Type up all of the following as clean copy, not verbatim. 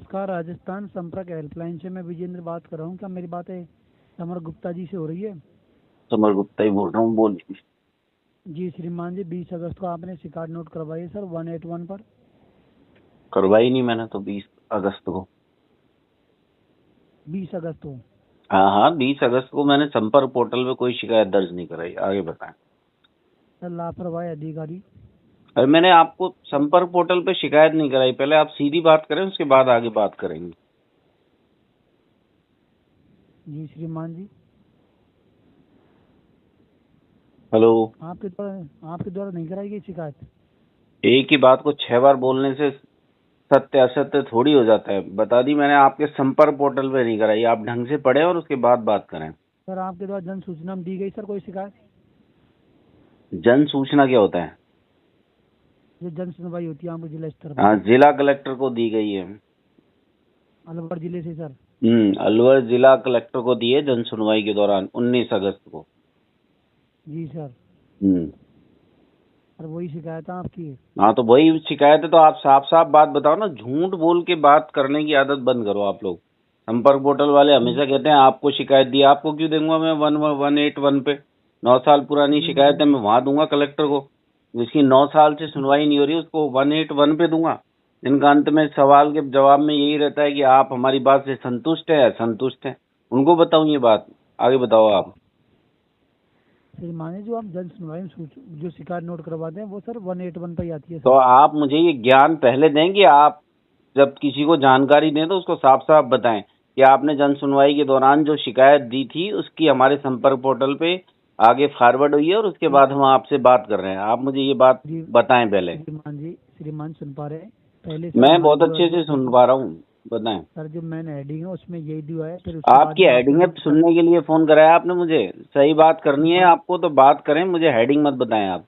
नमस्कार, राजस्थान संपर्क हेल्पलाइन से मैं विजेंद्र बात कर रहा हूँ। क्या मेरी बातें समर गुप्ता जी से हो रही है? समर गुप्ता ही बोल रहा हूँ, बोलिए। जी श्रीमान जी, 20 अगस्त को आपने शिकायत नोट करवाई है सर 181 पर। करवाई नहीं मैंने तो 20 अगस्त को। 20 अगस्त को? हाँ हाँ, 20 अगस्त को मैंने संपर्क पोर्टल पे कोई शिकायत दर्ज नहीं कराई। आगे बताएं। सर लापरवाही अधिकारी। अरे मैंने आपको संपर्क पोर्टल पे शिकायत नहीं कराई। पहले आप सीधी बात करें, उसके बाद आगे बात करेंगे। जी श्रीमान जी। हेलो। आपके द्वारा नहीं कराई गई शिकायत? एक ही बात को 6 बार बोलने से सत्य असत्य थोड़ी हो जाता है। बता दी मैंने, आपके संपर्क पोर्टल पे नहीं कराई। आप ढंग से पढ़ें और उसके बाद बात करें। सर आपके द्वारा जन सूचना में दी गई सर कोई शिकायत? जन सूचना क्या होता है? जो जन सुनवाई होती है आपको जिला स्तर पर? हाँ, जिला कलेक्टर को दी गई है। अलवर जिले से सर? अलवर जिला कलेक्टर को दी है जन सुनवाई के दौरान 19 अगस्त को। जी सर। हम्म सर वही शिकायत है आपकी? हाँ, तो वही शिकायत है। तो आप साफ साफ बात बताओ ना। झूठ बोल के बात करने की आदत बंद करो आप लोग। संपर्क पोर्टल वाले हमेशा कहते हैं आपको शिकायत दी। आपको क्यों दूंगा मैं 181 पे? 9 साल पुरानी शिकायत है, मैं वहां दूंगा कलेक्टर को। जिसकी 9 साल से सुनवाई नहीं हो रही उसको 181 पे दूंगा। इनका अंत में सवाल के जवाब में यही रहता है कि आप हमारी बात से संतुष्ट है, असंतुष्ट है। उनको बताऊं ये बात? आगे बताओ आप। श्रीमान जी, जो आप जन सुनवाई में जो शिकायत नोट करवाते हैं वो सर 181 पर ही आती है तो सर? आप मुझे ये ज्ञान पहले दें कि आप जब किसी को जानकारी दें तो उसको साफ साफ बताएं कि आपने जन सुनवाई के दौरान जो शिकायत दी थी उसकी हमारे संपर्क पोर्टल पे आगे फॉरवर्ड हुई है और उसके बाद हम आपसे बात कर रहे हैं। आप मुझे ये बात बताएं पहले। श्रीमान सुन पा रहे हैं? पहले सर मैं बहुत हमारे अच्छे से सुन पा रहा हूँ, बताएं। सर जो मैंने हेडिंग है उसमें यही दिया है, फिर उसके बाद आपकी में हेडिंग है सुनने के लिए फोन कराया आपने मुझे। सही बात करनी है आपको तो बात करें, मुझे हेडिंग मत बताएं आप।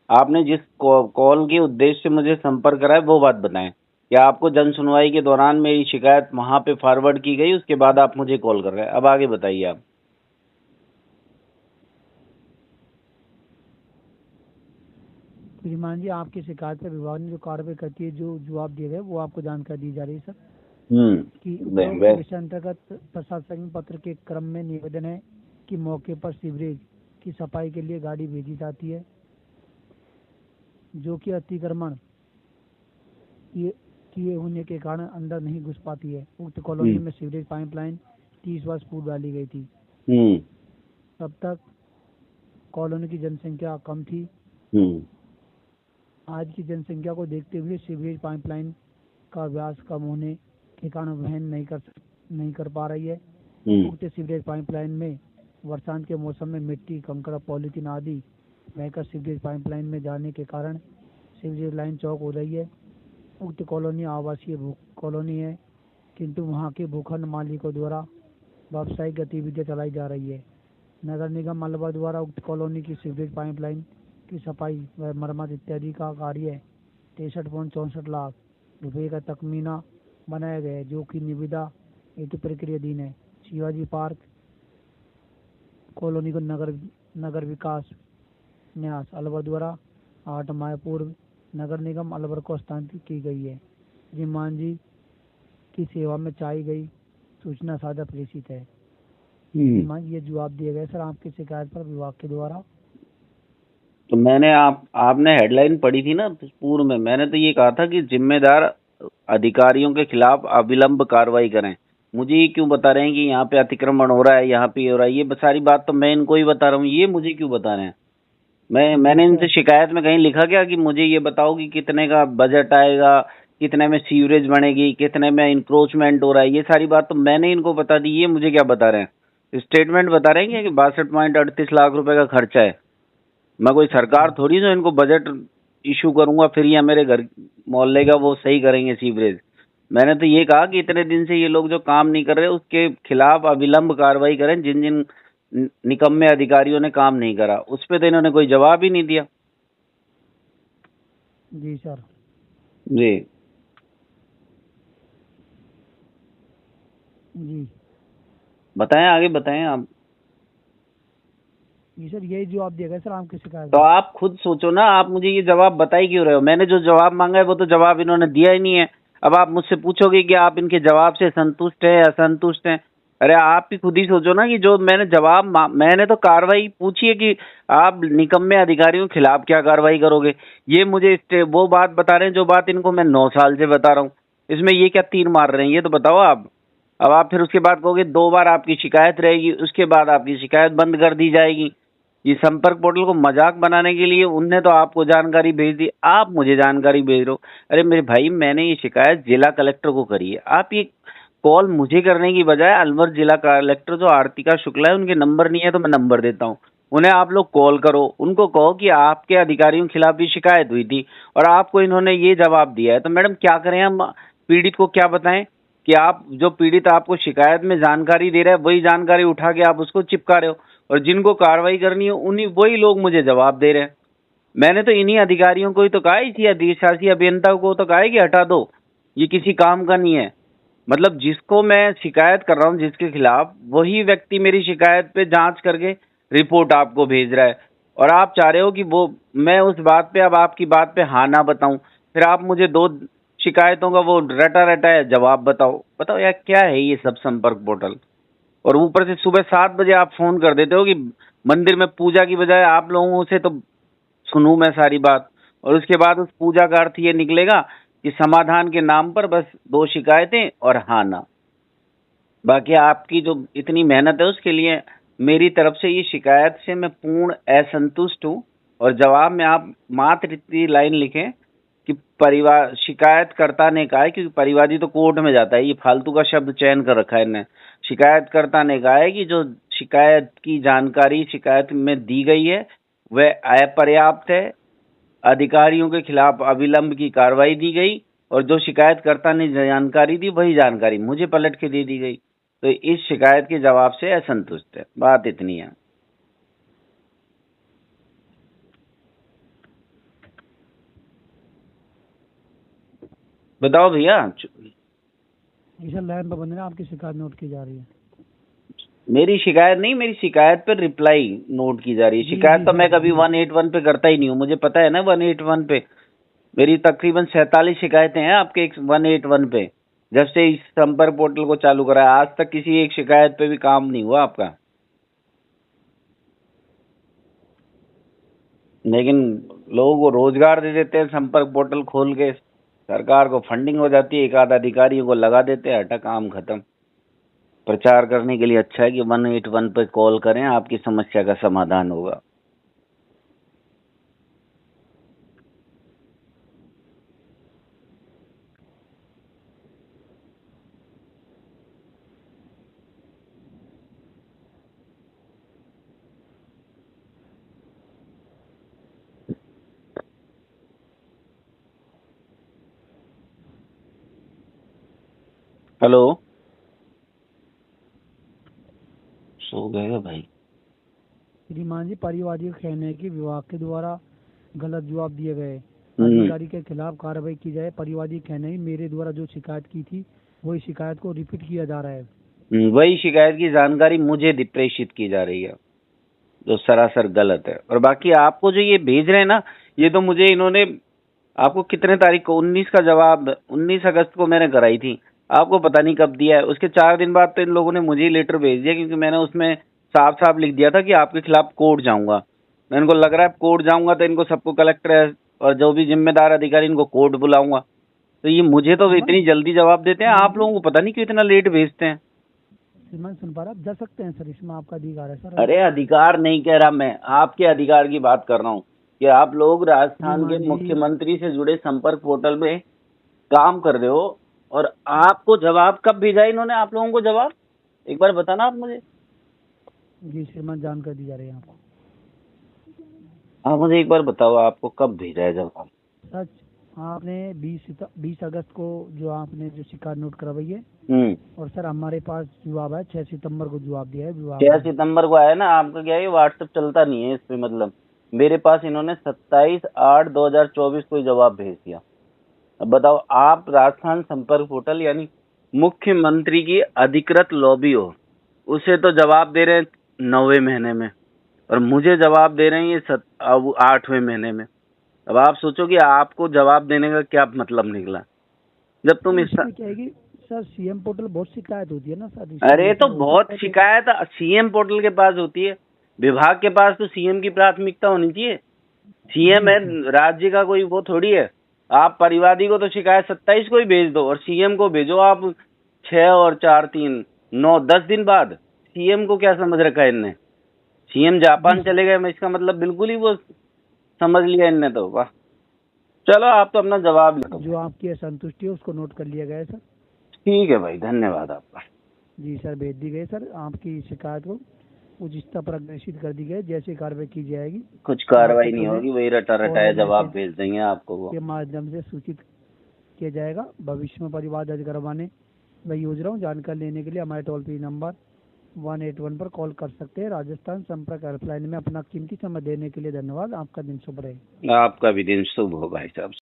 आपने जिस कॉल के उद्देश्य से मुझे संपर्क करा है वो बात बताएं। क्या आपको जन सुनवाई के दौरान मेरी शिकायत वहां पे फॉरवर्ड की गई, उसके बाद आप मुझे कॉल कर रहे हैं? अब आगे बताइए आप। श्रीमान जी, आपकी शिकायत पर विभाग ने जो कार्रवाई करती है, जो जवाब दिए गए वो आपको जानकारी दी जा रही है सर कि उपरोक्त विषय अंतर्गत प्रशासनिक पत्र के क्रम में निवेदन है कि मौके पर सीवरेज की सफाई के लिए गाड़ी भेजी जाती है, जो कि अतिक्रमण किए होने के कारण अंदर नहीं घुस पाती है। उक्त कॉलोनी में सीवरेज पाइपलाइन 30 वर्ष पूर्व डाली गई थी। तब तक कॉलोनी की जनसंख्या कम थी। आज की जनसंख्या को देखते हुए सीवरेज पाइपलाइन का व्यास कम होने के कारण वहन नहीं कर पा रही है। उक्त सीवरेज पाइपलाइन में बरसात के मौसम में मिट्टी, कंकड़, पॉलीथीन आदि बहकर सीवरेज पाइपलाइन में जाने के कारण सीवरेज लाइन चौक हो रही है। उक्त कॉलोनी आवासीय कॉलोनी है, किंतु वहां के भूखंड मालिकों द्वारा व्यावसायिक गतिविधियां चलाई जा रही है। नगर निगम अलवर द्वारा उक्त कॉलोनी की सीवरेज पाइपलाइन की सफाई व मरम्मत इत्यादि का कार्य 63.64 लाख रुपये का तखमीना बनाया गया है, जो कि निविदा हेतु प्रक्रियाधीन है। शिवाजी पार्क कॉलोनी को नगर विकास न्यास अलवर द्वारा 8 माह पूर्व नगर निगम अलवर को हस्तांतरित की गई है। श्रीमान जी की सेवा में चाही गई सूचना साझा प्रेषित है। श्रीमान जी, ये जवाब दिए गए सर आपकी शिकायत पर विभाग के द्वारा। तो मैंने आपने हेडलाइन पढ़ी थी ना पूर्व में, मैंने तो ये कहा था कि जिम्मेदार अधिकारियों के खिलाफ अविलंब कार्रवाई करें। मुझे ये क्यों बता रहे हैं कि यहाँ पे अतिक्रमण हो रहा है, यहाँ पे हो रहा है? ये सारी बात तो मैं इनको ही बता रहा हूँ, ये मुझे क्यों बता रहे हैं? मैंने इनसे शिकायत में कहीं लिखा क्या कि मुझे ये बताओ कि कितने का बजट आएगा, कितने में सीवरेज बनेगी, कितने में इंक्रोचमेंट हो रहा है? ये सारी बात तो मैंने इनको बता दी, ये मुझे क्या बता रहे हैं? स्टेटमेंट बता रहे हैं कि 62.38 लाख रुपए का खर्चा है। मैं कोई सरकार थोड़ी जो इनको बजट इशू करूंगा फिर या मेरे घर मोहल्ले का वो सही करेंगे सीवरेज। मैंने तो ये कहा कि इतने दिन से ये लोग जो काम नहीं कर रहे उसके खिलाफ अविलंब कार्रवाई करें। जिन जिन निकम्मे अधिकारियों ने काम नहीं करा उस पे तो इन्होंने कोई जवाब ही नहीं दिया। जी सर। जी जी बताएं, आगे बताएं आप। जी सर, यही जवाब दिया गया सर आपकी शिकायत। तो आप खुद सोचो ना, आप मुझे ये जवाब बता ही क्यों रहे हो? मैंने जो जवाब मांगा है वो तो जवाब इन्होंने दिया ही नहीं है। अब आप मुझसे पूछोगे कि आप इनके जवाब से संतुष्ट हैं या असंतुष्ट हैं। अरे आप भी खुद ही सोचो ना कि जो मैंने मैंने तो कार्रवाई पूछी है कि आप निकम्मे अधिकारियों के खिलाफ क्या कार्रवाई करोगे। ये मुझे वो बात बता रहे हैं जो बात इनको मैं 9 साल से बता रहा हूँ। इसमें ये क्या तीर मार रहे हैं, ये तो बताओ आप। अब आप फिर उसके बाद कहोगे 2 बार आपकी शिकायत रहेगी, उसके बाद आपकी शिकायत बंद कर दी जाएगी। ये संपर्क पोर्टल को मजाक बनाने के लिए उनने तो आपको जानकारी भेज दी, आप मुझे जानकारी भेज रहे हो। अरे मेरे भाई, मैंने ये शिकायत जिला कलेक्टर को करी है। आप ये कॉल मुझे करने की बजाय अलवर जिला कलेक्टर जो आरतिका शुक्ला है, उनके नंबर नहीं है तो मैं नंबर देता हूँ, उन्हें आप लोग कॉल करो, उनको कहो कि आपके अधिकारियों के खिलाफ भी शिकायत हुई थी और आपको इन्होंने ये जवाब दिया है। तो मैडम क्या करें, हम पीड़ित को क्या बताएं कि आप जो पीड़ित आपको शिकायत में जानकारी दे रहा है वही जानकारी उठा के आप उसको चिपका रहे हो, और जिनको कार्रवाई करनी है उन्हीं वही लोग मुझे जवाब दे रहे हैं। मैंने तो इन्हीं अधिकारियों को ही तो कहा, इसी अधिशासी अभियंता को तो कहा है कि हटा दो, ये किसी काम का नहीं है। मतलब जिसको मैं शिकायत कर रहा हूँ जिसके खिलाफ, वही व्यक्ति मेरी शिकायत पे जांच करके रिपोर्ट आपको भेज रहा है, और आप चाह रहे हो कि वो मैं उस बात पे अब आपकी बात पे हाँ ना बताऊं, फिर आप मुझे 2 शिकायतों का वो रटा रटा है जवाब बताओ। बताओ यार, क्या है ये सब संपर्क पोर्टल। और ऊपर से सुबह 7 बजे आप फोन कर देते हो कि मंदिर में पूजा की बजाय आप लोगों से तो सुनूं मैं सारी बात, और उसके बाद उस पूजा का अर्थ ये निकलेगा कि समाधान के नाम पर बस 2 शिकायतें और हाँ ना। बाकी आपकी जो इतनी मेहनत है उसके लिए मेरी तरफ से ये शिकायत से मैं पूर्ण असंतुष्ट हूँ। और जवाब में आप मात्र इतनी लाइन लिखें कि परिवार शिकायतकर्ता ने कहा है, क्योंकि परिवादी तो कोर्ट में जाता है, ये फालतू का शब्द चयन कर रखा है इन्हें। शिकायतकर्ता ने कहा है कि जो शिकायत की जानकारी शिकायत में दी गई है वह अपर्याप्त है, अधिकारियों के खिलाफ अविलंब की कार्रवाई दी गई, और जो शिकायतकर्ता ने जानकारी दी वही जानकारी मुझे पलट के दे दी गई। तो इस शिकायत के जवाब से असंतुष्ट है, बात इतनी है। बताओ भैया। सर लाइन पर बंद है, आपकी शिकायत नोट की जा रही है। मेरी शिकायत नहीं, मेरी शिकायत पर रिप्लाई नोट की जा रही है। शिकायत तो मैं कभी 181 पे करता ही नहीं हूँ, मुझे पता है ना 181 पे मेरी तकरीबन 47 शिकायतें हैं आपके 181 पे। जब से इस संपर्क पोर्टल को चालू करा है आज तक किसी एक शिकायत पे भी काम नहीं हुआ आपका। लेकिन लोगों को रोजगार दे देते हैं संपर्क पोर्टल खोल के, सरकार को फंडिंग हो जाती है, एक आध अधिकारियों को लगा देते हैं, हटा काम खत्म। प्रचार करने के लिए अच्छा है कि 181 पे कॉल करें, आपकी समस्या का समाधान होगा। हेलो, सो गए भाई? श्रीमान जी, परिवादी का कहना है कि विभाग के द्वारा गलत जवाब दिए गए, अधिकारी के खिलाफ कार्रवाई की जाए। परिवादी कहना है मेरे द्वारा जो शिकायत की थी वही शिकायत को रिपीट किया जा रहा है। वही शिकायत की जानकारी मुझे प्रेषित की जा रही है, जो सरासर गलत है। और बाकी आपको जो ये भेज रहे हैं ना, ये तो मुझे इन्होंने आपको कितने तारीख को 19 का जवाब 19 अगस्त को मैंने कराई थी, आपको पता नहीं कब दिया है। उसके 4 दिन बाद तो इन लोगों ने मुझे ही लेटर भेज दिया, क्योंकि मैंने उसमें साफ साफ लिख दिया था कि आपके खिलाफ कोर्ट जाऊंगा। मैं इनको लग रहा है कोर्ट जाऊंगा तो इनको सबको कलेक्टर और जो भी जिम्मेदार अधिकारी इनको कोर्ट बुलाऊंगा। तो ये मुझे तो इतनी जल्दी जवाब देते हैं, आप लोगों को पता नहीं क्यों इतना लेट भेजते हैं। श्रीमान सुन पा रहे, आप जा सकते हैं सर, इसमें आपका अधिकार है सर। अरे अधिकार नहीं कह रहा मैं, आपके अधिकार की बात कर रहा हूँ कि आप लोग राजस्थान के मुख्यमंत्री से जुड़े संपर्क पोर्टल में काम कर रहे हो, और आपको जवाब कब भेजा इन्होंने आप लोगों को जवाब, एक बार बताना आप मुझे। जी श्रीमान, जानकारी दी जा रही है आपको। आप मुझे एक बार बताओ आपको कब भेजा है जवाब। सच, आपने 20 अगस्त को जो आपने जो शिकायत नोट करवाई है, और सर हमारे पास जवाब है 6 सितंबर को जवाब दिया है। 6 सितंबर को आया ना, आपका क्या है व्हाट्सएप चलता नहीं है इस पे, मतलब मेरे पास इन्होंने 27/8/2024 को जवाब भेज दिया। अब बताओ, आप राजस्थान संपर्क पोर्टल यानी मुख्यमंत्री की अधिकृत लॉबी हो, उसे तो जवाब दे रहे हैं 9वें महीने में, और मुझे जवाब दे रहे हैं ये 8वें महीने में। अब आप सोचो कि आपको जवाब देने का क्या मतलब निकला। जब तुम इस क्या है कि सर सीएम पोर्टल बहुत शिकायत होती है ना सर। अरे तो बहुत शिकायत सीएम पोर्टल के पास होती है, विभाग के पास तो सीएम की प्राथमिकता होनी चाहिए। सीएम है, राज्य का कोई वो थोड़ी है। आप परिवादी को तो शिकायत 27 को ही भेज दो और सीएम को भेजो आप 6 और 4 3 9 10 दिन बाद। सीएम को क्या समझ रखा है इनने? सीएम जापान चले गए, मैं इसका मतलब बिल्कुल ही वो समझ लिया इनने तो। वाह, चलो आप तो अपना जवाब लो। जो आपकी असंतुष्टि है उसको नोट कर लिया गया है सर। ठीक है भाई, धन्यवाद आपका। जी सर, भेज दी गई सर। आपकी शिकायत को उच्च स्तर पर अग्रेसित कर दी गई, जैसी कार्रवाई की जाएगी। कुछ कार्रवाई नहीं होगी, वही रटा रटाया जवाब भेज देंगे आपको वो के माध्यम से सूचित किया जाएगा। भविष्य में परिवार दर्ज करवाने मैं यूज रहा हूँ। जानकारी लेने के लिए हमारे टोल फ्री नंबर 181 पर कॉल कर सकते हैं। राजस्थान संपर्क हेल्पलाइन में अपना कीमती समय देने के लिए धन्यवाद। आपका दिन शुभ रहे। आपका भी दिन शुभ हो भाई साहब।